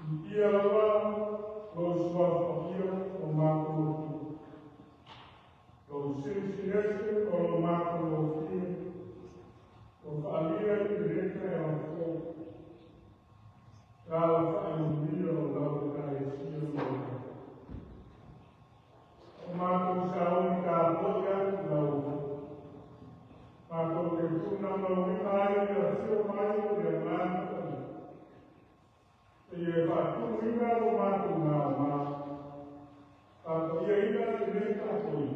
Ia lawa, lo sua ia o mato. Lo silêncio o mato lo fio. O família direita é o fogo. Ela faz um dia o lado carecido. O mato saúde da boca da uva. Mato que tu não vai a seu mais de amar. E vai tu ainda o mato na mão. E ainda direita foi.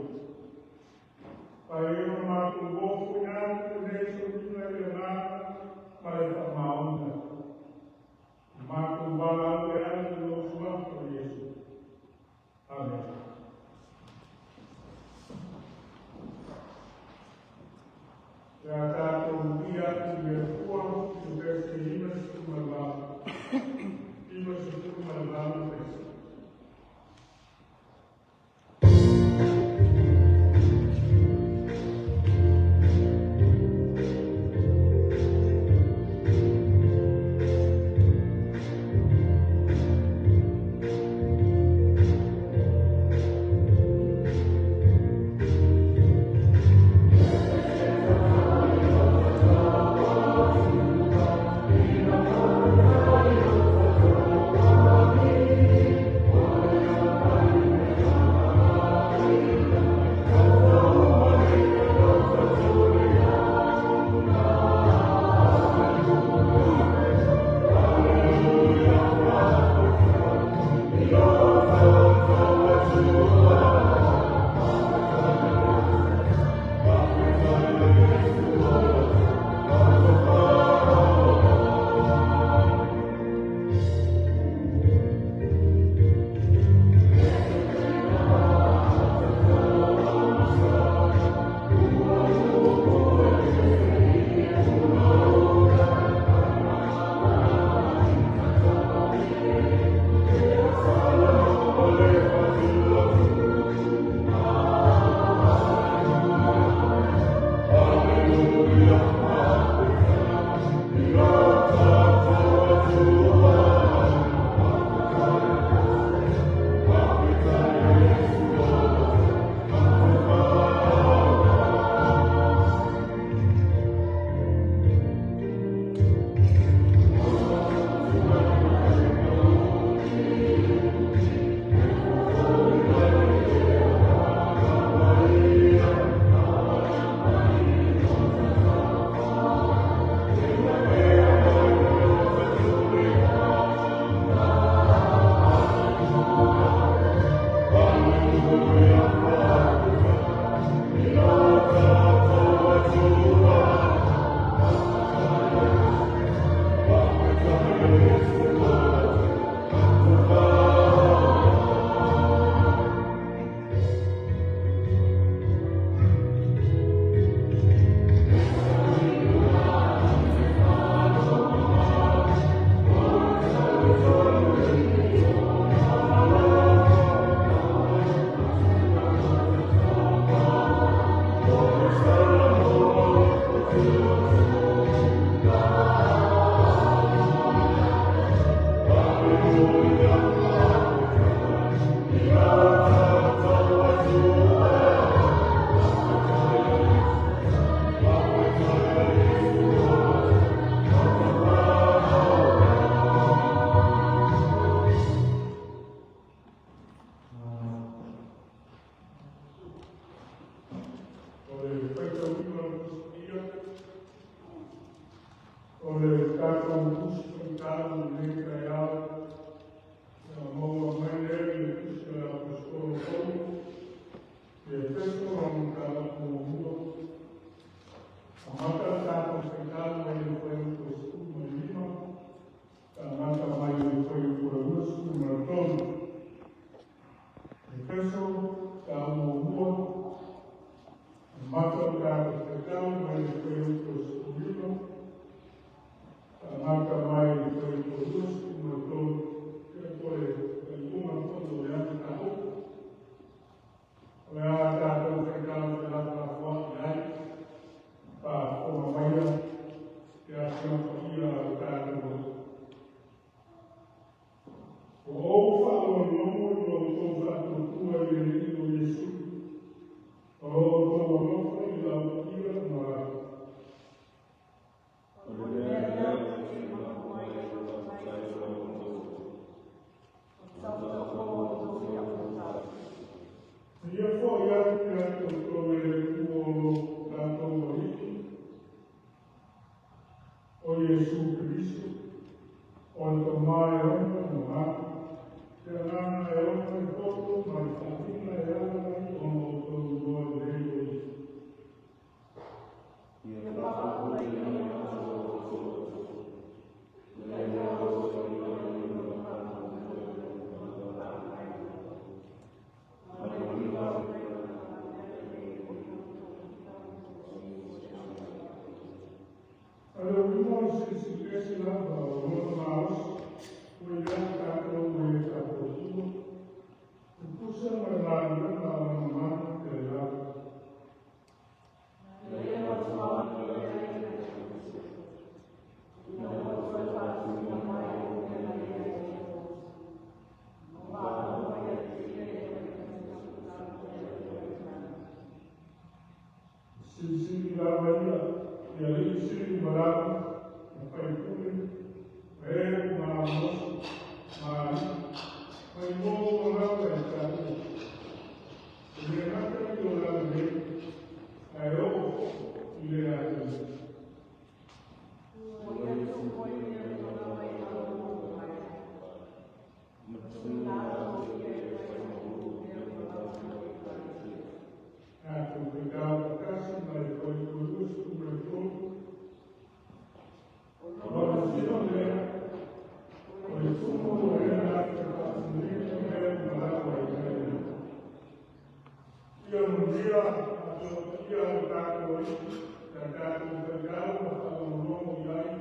Aí o mato bom cunhado deixa o que não é nada para a mão. Mato balado é o nosso mato isso. tua e o Yesu. O rofa e la pira mara. Se eu for olhar para o teu o Yesu Cristo, o tomar no ar, que a é pouco, mas a vida é como todo Deus. Allora, uno si riesce a un mouse, un grande un capotulo, un pulso normale, una mano che la si lavaria e aí se morava no Paipuri, uma moça, foi bom morar na casa. Ele não tem que olhar bem, aí eu lhe ajudo. Complicado, casi mas foi por isso que começou. Agora, se não é, foi como era que facilita a igreja. E um dia, a Sofia está hoje, está com o pecado, está no nome de aí.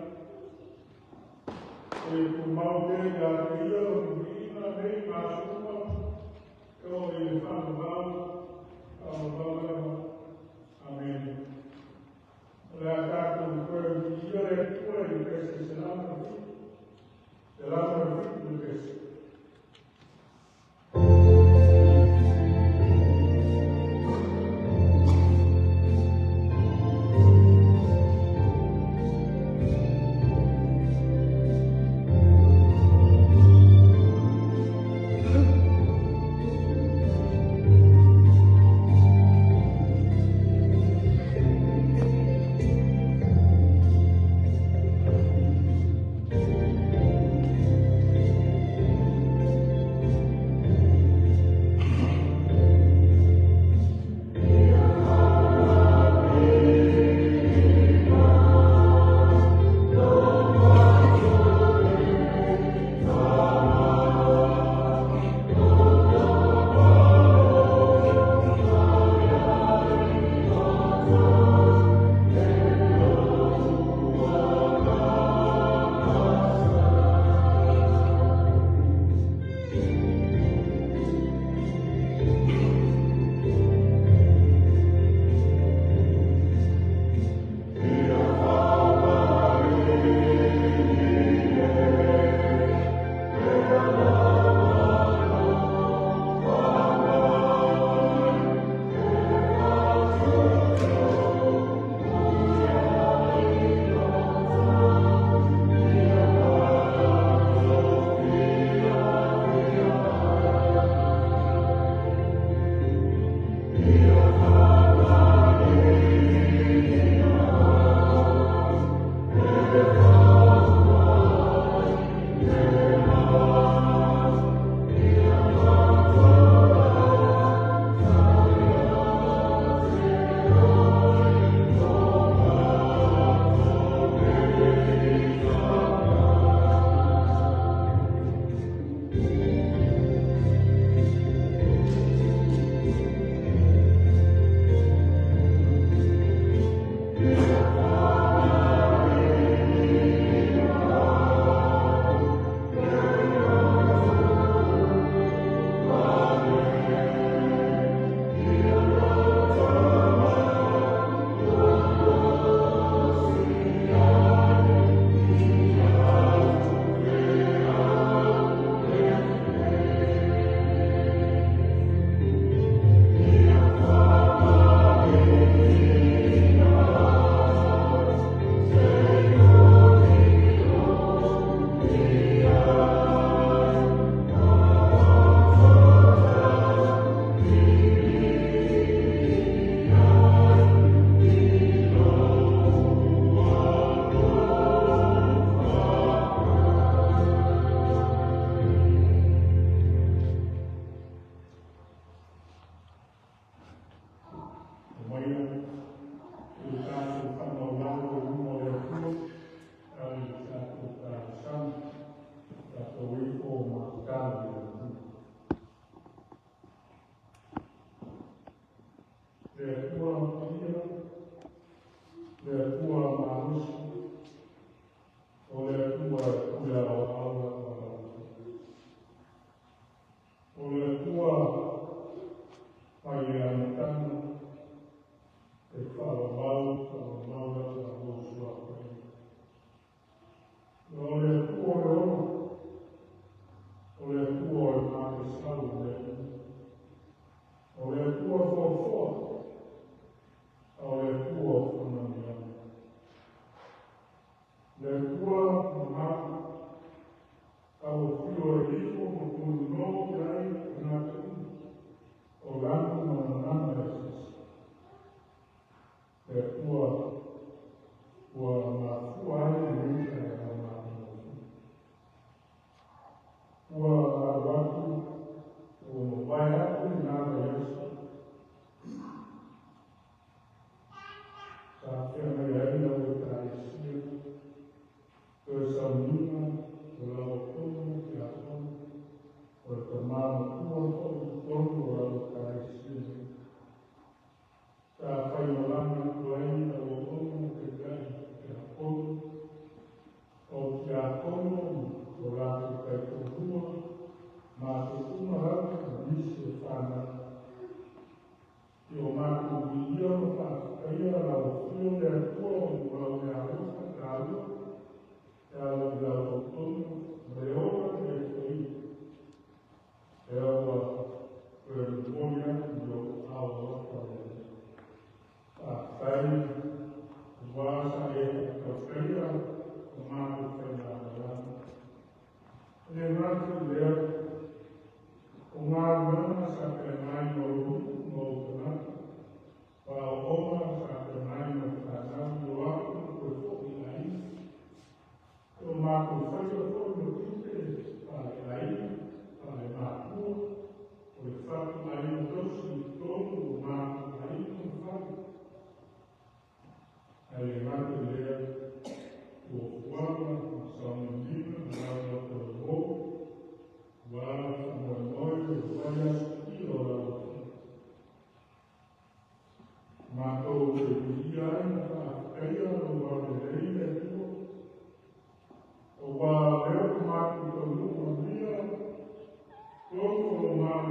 E por mal dele, a filha, um dia, nem mais uma, eu ele falo mal. Amém. Olha, com o corpo de Deus, é tua e cresce, será para o filho do crescer.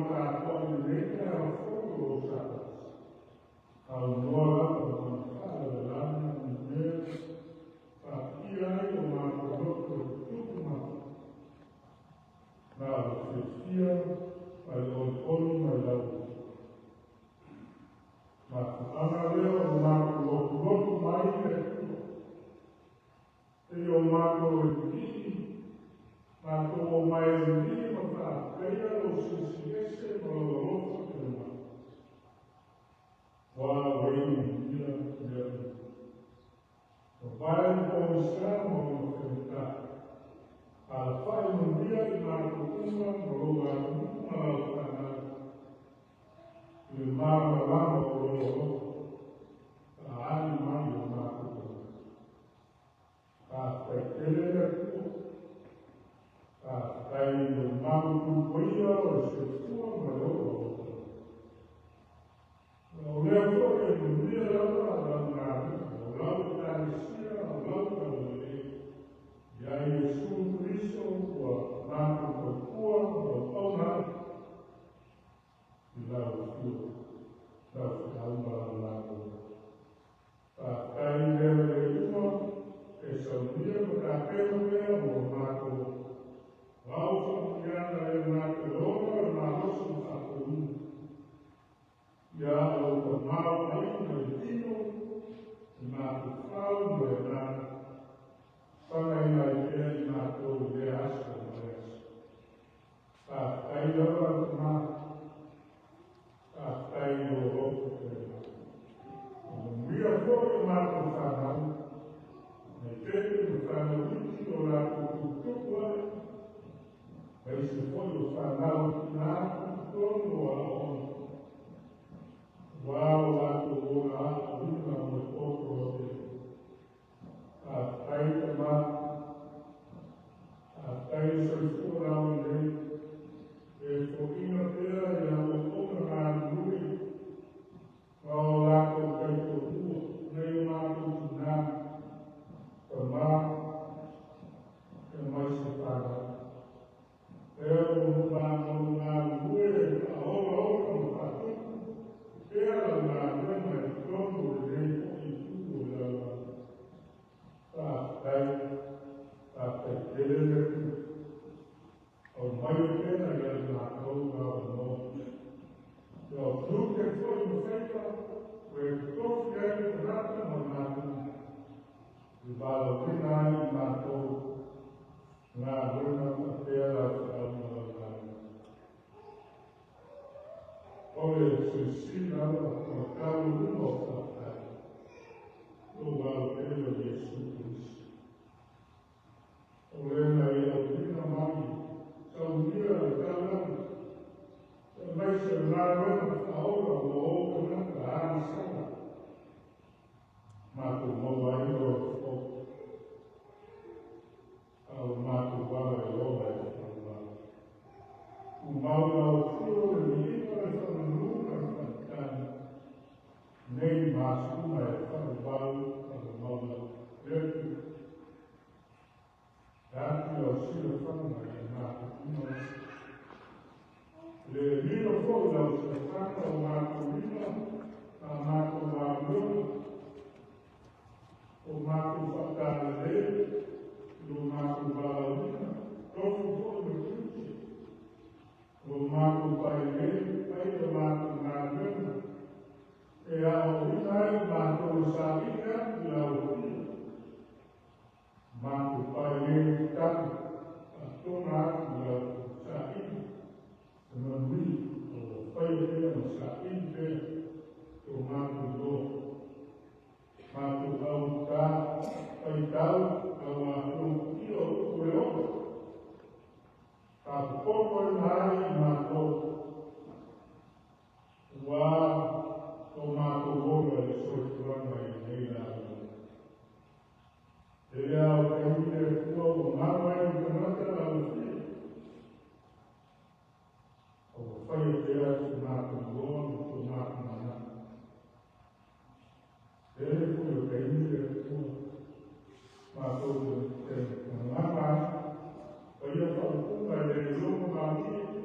mata pode nem era fogo usado. Ao nora, o fala da lama, o meu, a ira o mato tudo mato. Na profecia, mas o outono, mas a luz. Mas ana leo o mato mais é tudo. E o mato mato o mais vivo para pegar o sucesso para o outro tema. Qual é o dia dele? O pai constar o enfrentar. Al pai um dia e mato uma alfana. E marma lá o outro. A alma e o mato. A pequena Aí o mago cuida o seu valor. O leão é um dia lá o lado da Alicia, o lado da mulher. E aí Jesus Cristo, o mago do o pão e lá o filho, lá o alma do mago. Aí ele esse é o dia para perder o mago. Lausa piana e na pelota na rosa fatum. Ya o mal aí no tino na fal no na sana ina e na to de acho mas. Aí agora aí o outro. Via foi uma confusão. Me teve no canal do lá tudo Mas se for o fanal na todo o lá o lá o outro aí tomar aí se for lá onde pouquinho pela e o outro na luz lá o peito nem lá na tomar mais se fala eu na luz a outra pela na luz todo o jeito e tudo aí até ele o maior pena ele na outra o fruto que foi feito foi todo que trata na e valorizar e matou na luna terra Olha, se ensina a colocar o nosso no valor de Jesus Cristo. Olha, aí, a vida mais, são dias, vai ser nada, a outra, a ação. Mas o mal aí, o mato vai, o mal não foi, nem mais uma é mal Dati auxílio le mino fuori dal fatto a o Marco fatale lo Marco Balauina, dopo fuori tutti, lo Marco Paile, Paile Marco Marco e a Ovinai Marco Savina e a Ovina. Marco Paile a tornar a Savina, non lui, o Paile a Savina, o Marco Do. Marco Auta, Paitau, Marco Io, Ueo, a pouco mais matou o mato boa de sua e ele é o caminho de o mar vai encontrar a luz. O foi o mato bom, o mato maná. Ele foi o caminho de matou o mar. Olha só, vai de novo aqui.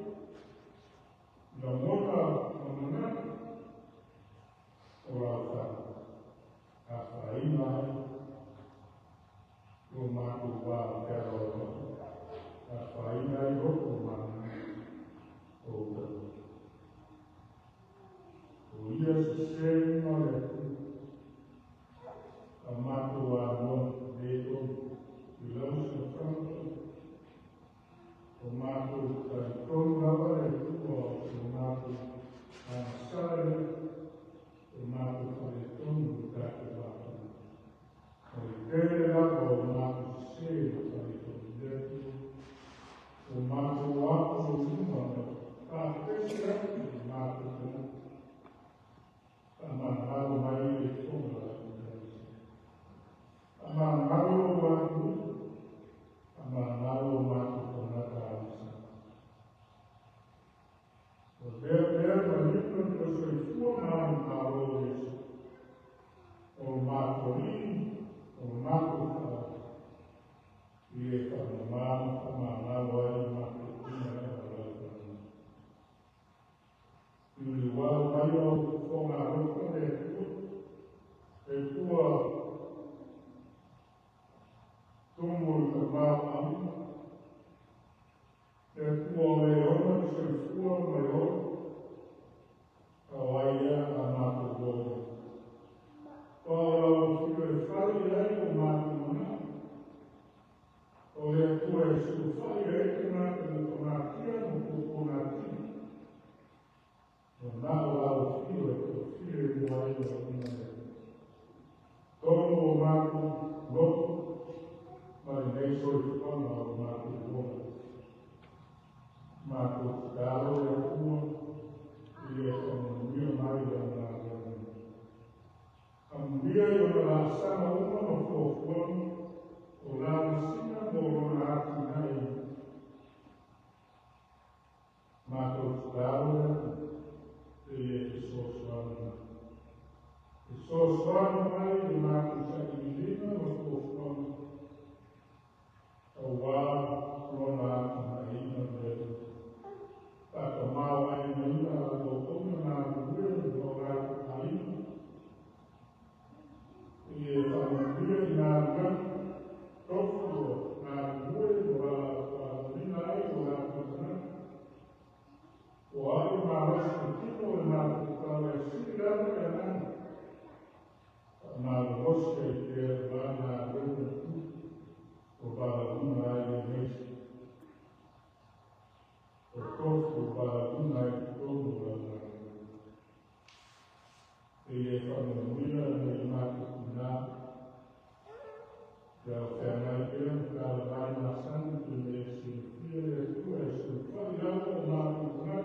se no le a mato a no de o y la usa franco o mato a con la de o mato a sale o mato a ton da que va o pere la o mato se o mato a o humano a pesar de mato amado mai de toda amado mato amado mato con la cabeza o ver la libro que soy formado valores o mato o mato y el amado el mato igual vai ao formar e tua túmulo tomava e tua leona se tua maior kawaia a mato boa para o que fale aí o mato não o e tua se fale aí o mato no nati não ao filho do aí todo o mato louco, mas nem sou de forma o mato bom. Mato galo é rua e é como um dia mais danado. Um dia eu lançava uma no fofão, o lançina morou na atinai. Mato galo e é só sono mai di mato sanguigino lo scopo wa non ha mai non fatto male in una come una due ai e famiglia na troppo na due la dinai la cosa o hai ma sentito na la sicurezza mas você quer lá na rua o para ai mês o corpo para ai todo lá e a família de mato na já o canal que ela vai na santa e se tu és falhado mato na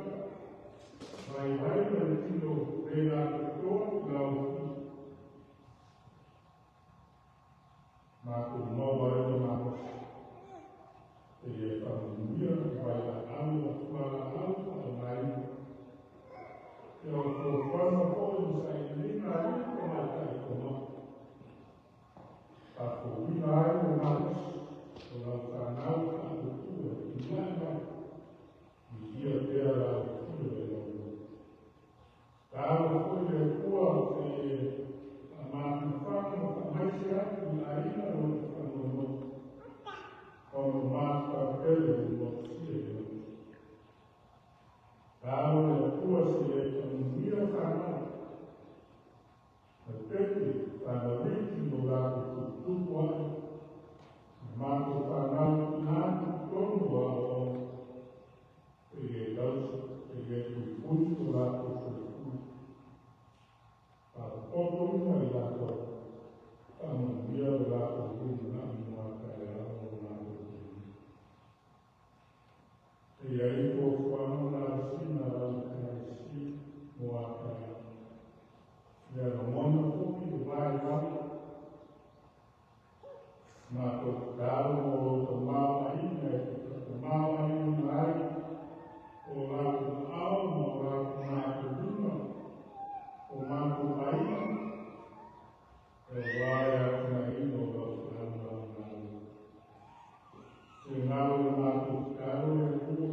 vai no tiro de la todo mato nova de mato e a família vai a alma mais eu vou quando for sair nem na como está como a família mais o canal a cultura e lá e ia ter a cultura tá foi a tua mas falo mais certo ainda quando mais papel você agora a tua se um dia canal repete para vir no lado do qual mas o canal não como e Deus muito lá todo mundo lá todo um dia lá todo mundo na e aí por quando assim moata era mundo que vai lá na total ou tomar aí o lado alma o lado na coluna o mato aí vai aí no final o mato caro é tudo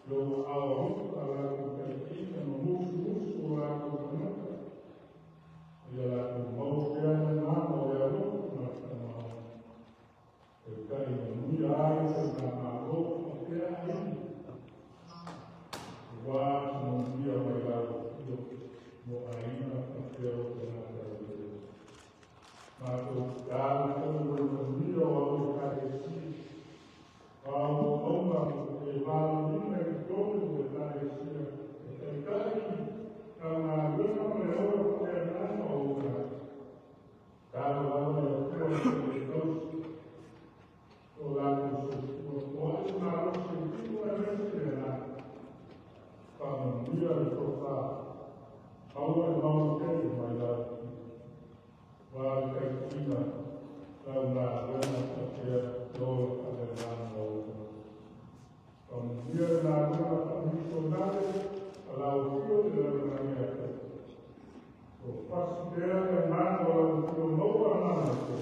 Lo ao ala ko kai no musu ala ko kana. Ia la ko mau pia na mo ia lo na ma. E kai no ni ai se na ma lo pia ai. Wa no dia mai la mo ai na pia o na ka. Ma ko ka ko no ni o ka si. Ao oma e vale nina e todo o detalhe e kai na luna me ora pe na outra cara lá no teu o lá no o na o sentido é vencer para um dia de sofá ao irmão que vai dar vai ter na luna que é todo dia na missionária lá o filho da minha o passo dela é nada o novo análise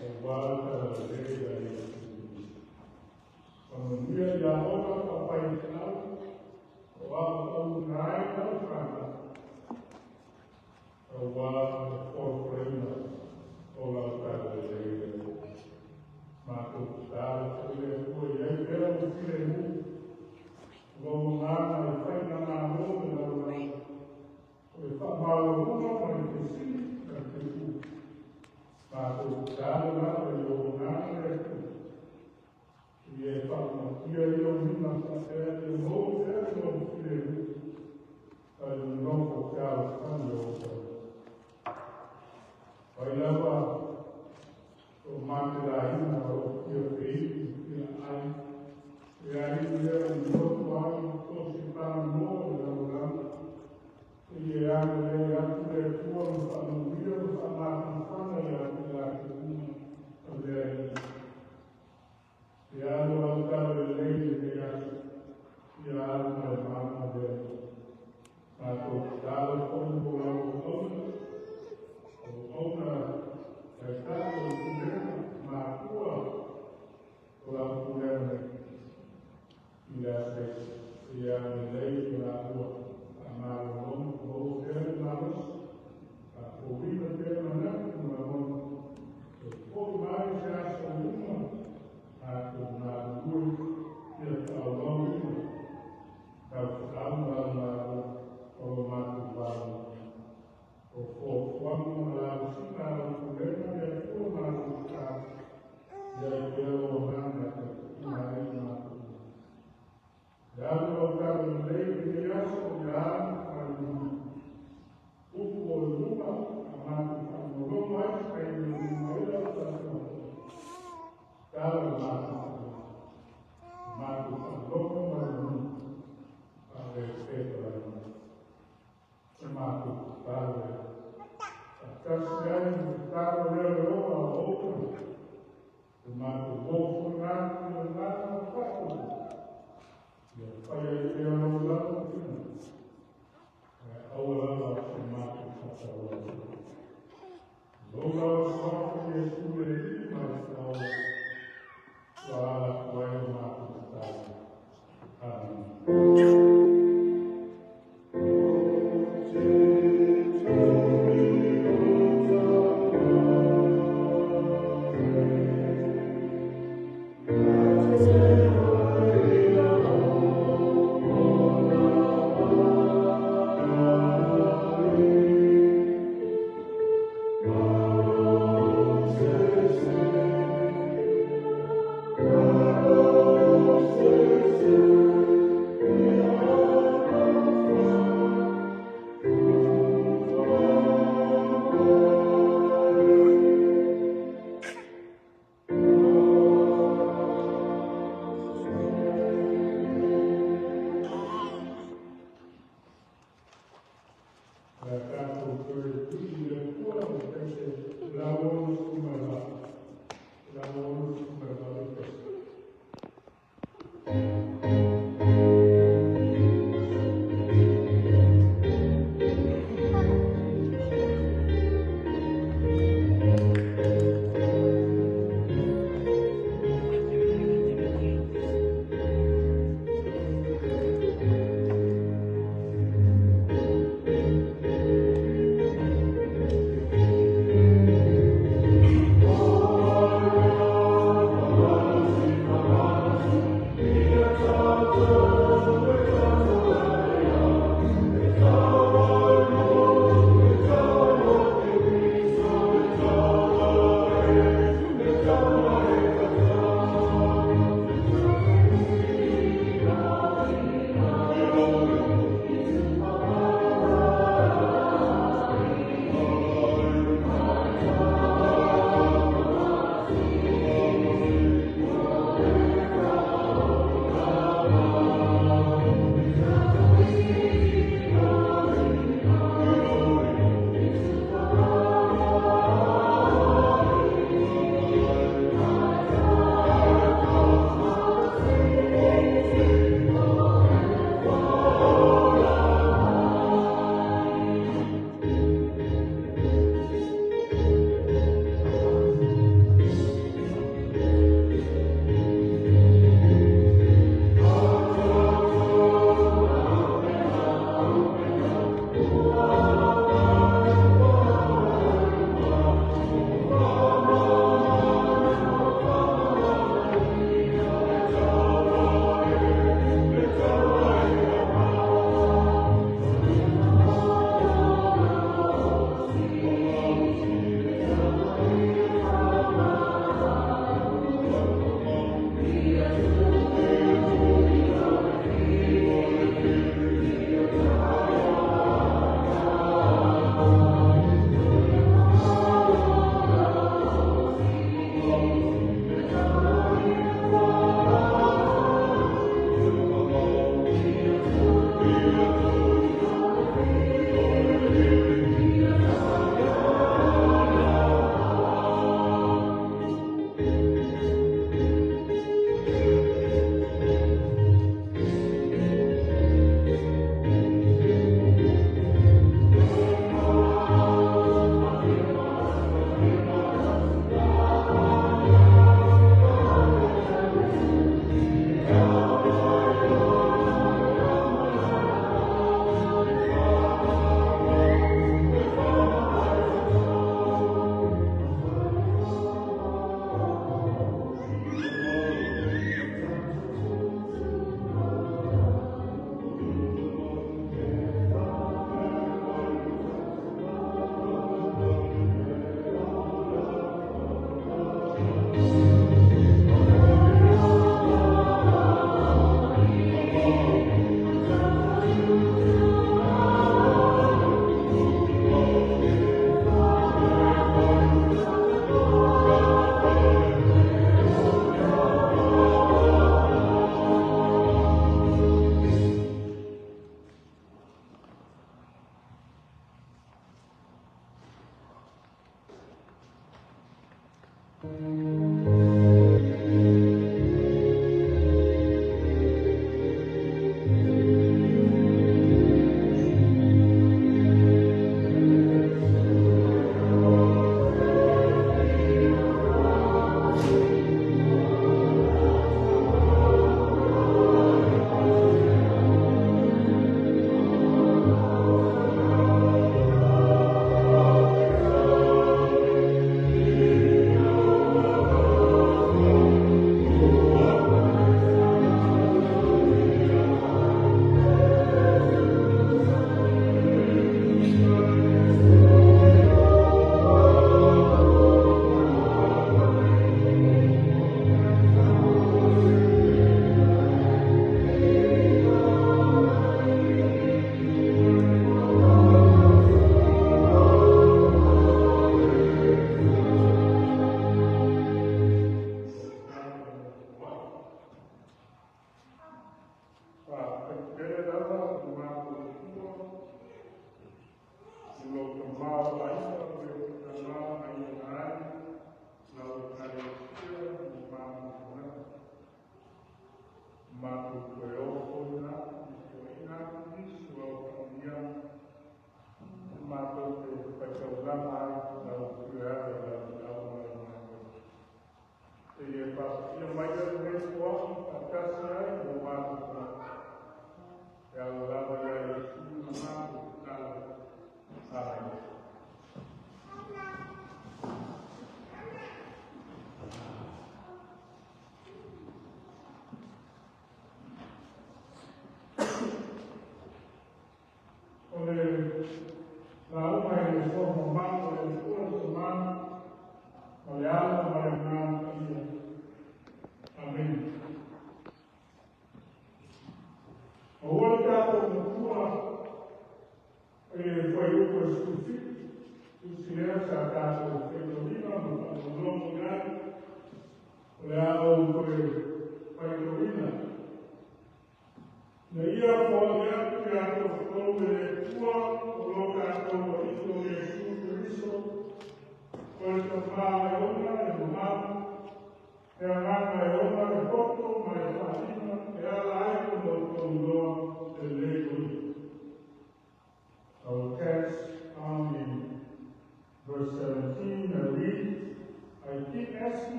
o guarda da lei quando dia já outra papai final o alto nai da franja o guarda por prenda o altar da lei Mako dal ele foi aí pela o filho vamos lá e faz na mão da o falo não para que Mako dal lá eu e ele fala que eu vim na terra eu vou ser no filho para não focar quando vai levar o mate da ilha, o que eu fiz, e aí eu não estou citando muito, e aí eu telefone para o dia, para a fama e a fazer e aí eu estava lendo e a alma é mata dele. Mas o estava como o outra Estado na rua, lá no governo, e a lei na rua, a o governo na luz, a corrida permanente na mão, por mais já são na rua, e ao longo, o mato vale. Quando ela cita o governo, é formado e aí pelo na dado ao cabo de lei que já sobrava para o volume amado mais para ele não cada mato falou a respeito da mato para Cassiano estava melhorou a outra, o mato bom foi nada, não fato. E eu falei que eu não dava o fim. Ao lado do mato fatal. Logo só que escolhi, mas não para o mato fatal. Amém.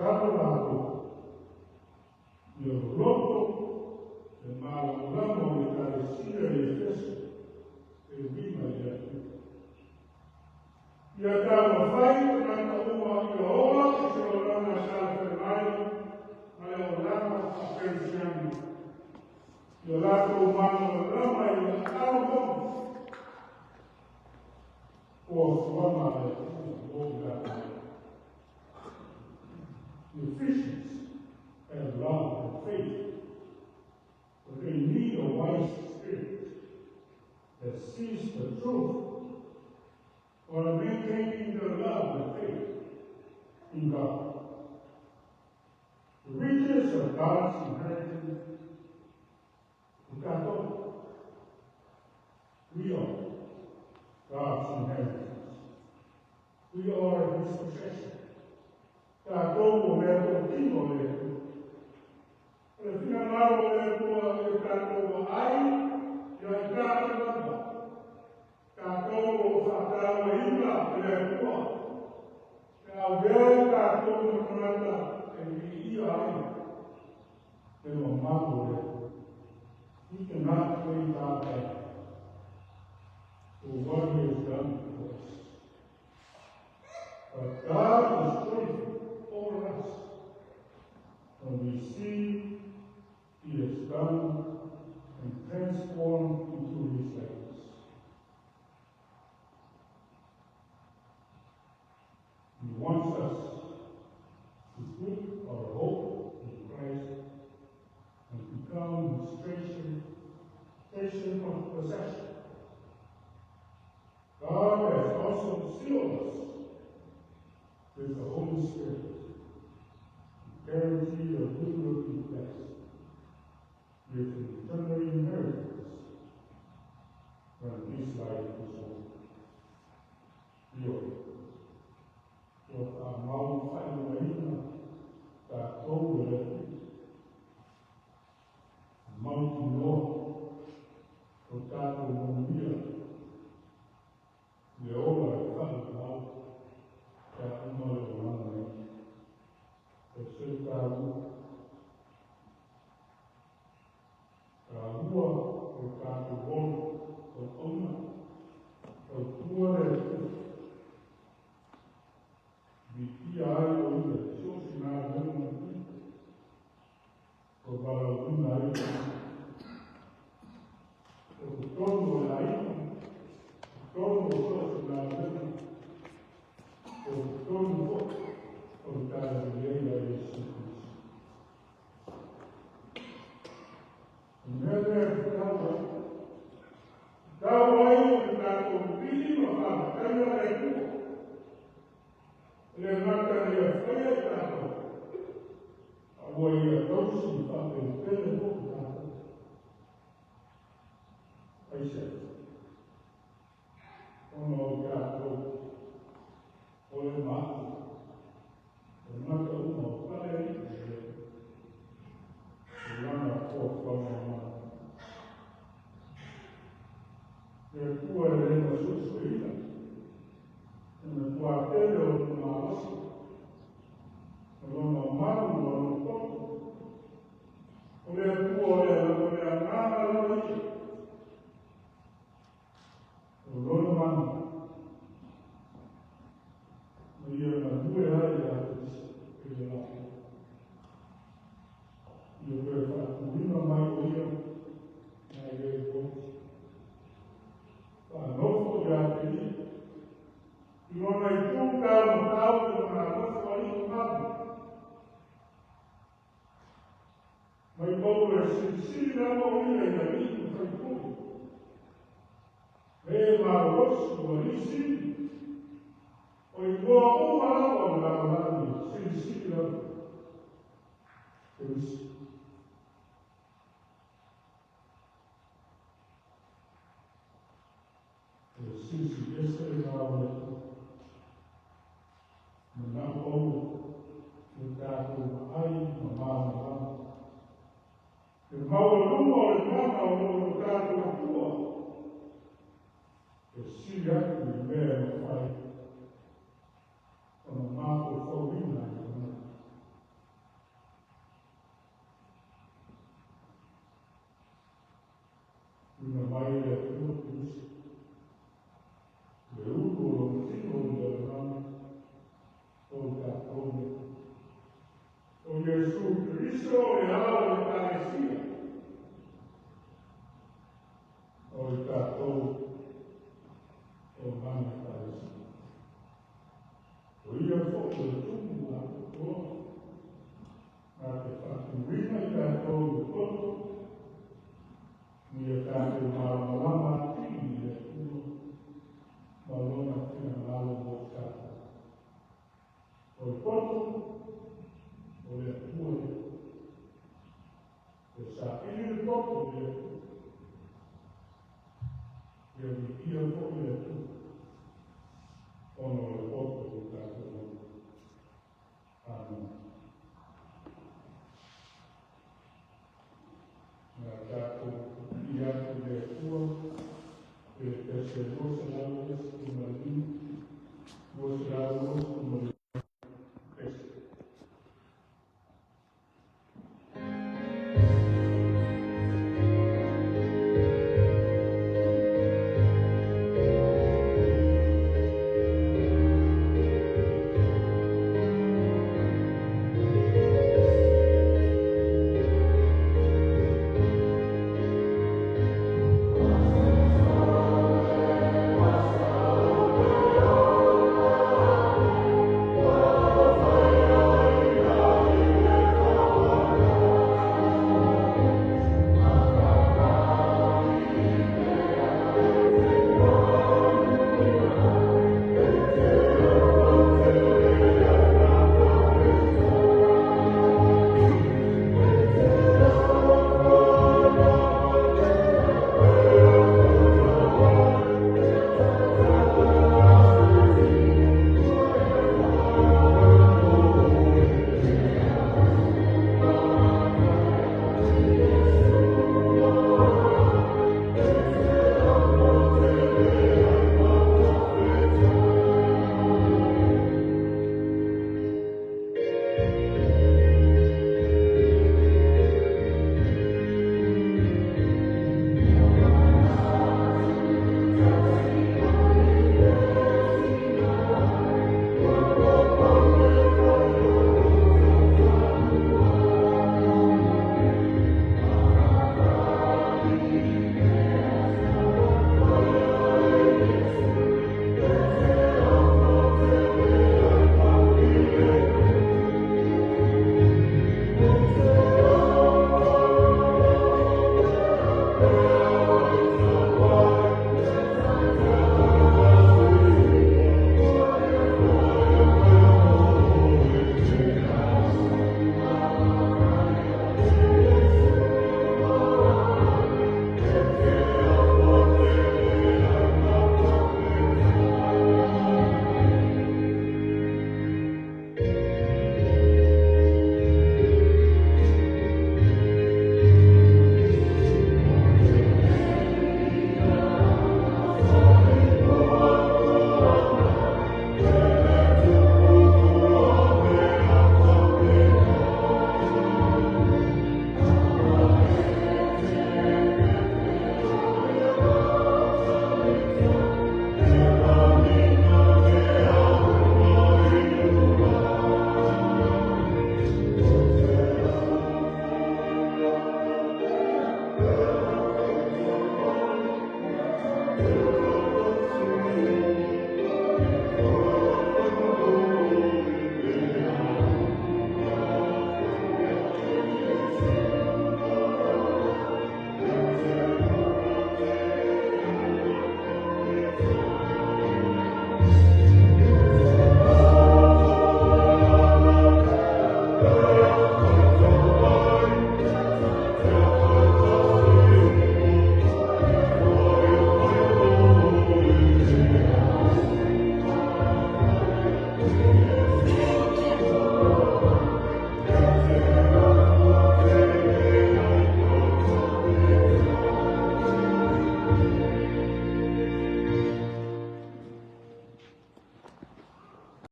cada lado, e o loto, e malulamo e carecia e fecho, e vima e aqui. E a tava fai, na uma e a oa, e se o lama sala fermai, mas o lama a pensiano. E o lato humano o lama e o alvo, o forma de o Ephesians have love and faith, but they need a wise spirit that sees the truth while maintaining their love and faith in God. The riches of God's inheritance, we are God's inheritance. We are His possession. Todo o meu contigo, al final o meu tanto ai, e o tanto baba. Tanto o fatal ainda, ele tua. Alguém tanto no nada, ele ia aí. Pelo mago, he cannot play God back for what He has done for us. But God is faithful over us when we see He has done and transformed into His likeness. He wants us to put our hope in Christ and become His treasure of possession. God has also sealed us with the Holy Spirit, guarantee of good working place, with an eternal inheritance when this life is over. What our mouth finds that over the mountain Lord, for that will be the over the mouth that will rua o tātou bolo o ona o tua re viti ai o ina siosi nā rena o wala una ina o tono e a ina o tono o siosi nā rena o tono o tātou leila e Jesu Jesucristo le ao le parecia. O le tātou o mana parecia. O ia fo'o le tumu a kokoa. A te whatuwina i tātou le toto. Ia tātou māmalama tini le ua. Malona tina malo mo tātou. O le toto. O le atua le. E sa ili le toto le atua. Ia mi ia fo'o le atua. Ono le toto le tātou. Amen. Nā tātou ia atu le atua. E te se rosa lau esi ki mali.